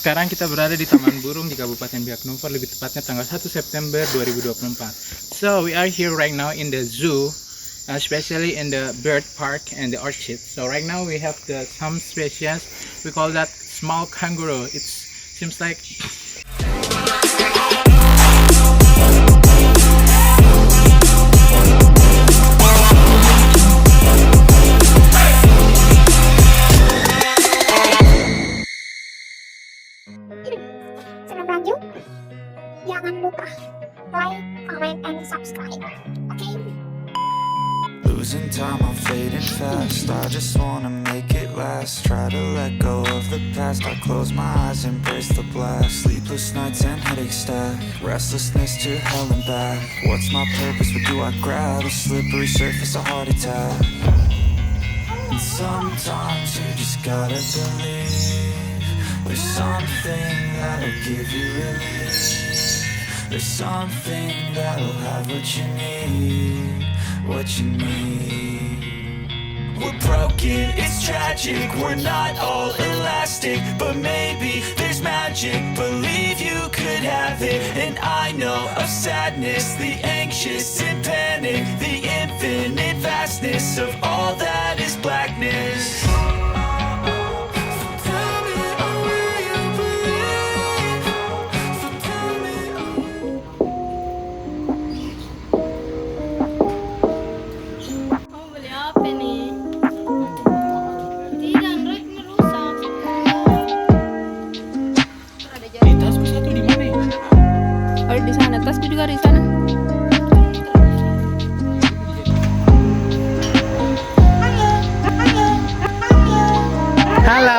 Sekarang kita berada di Taman Burung di Kabupaten Biak, Numfor, lebih tepatnya tanggal 1 September 2024. So we are here right now in the zoo, especially in the bird park and the orchid. So right now we have some species. We call that small kangaroo. It seems like sebelum lanjut, jangan lupa like, comment, and subscribe. Okay? Losing time, I'm fading fast. I just wanna make it last. Try to let go of the past. I close my eyes, embrace the blast. Sleepless nights and headaches stack. Restlessness to hell and back. What's my purpose? What do I grab? A slippery surface, a heart attack. And sometimes you just gotta believe there's something that'll give you relief. There's something that'll have what you need. What you need. We're broken, it's tragic. We're not all elastic, but maybe there's magic. Believe you could have it. And I know of sadness, the anxious and panic, the infinite vastness of all that is blackness. tasku satu di mana ya? Oh, di sana. Tasku juga di sana. Halo.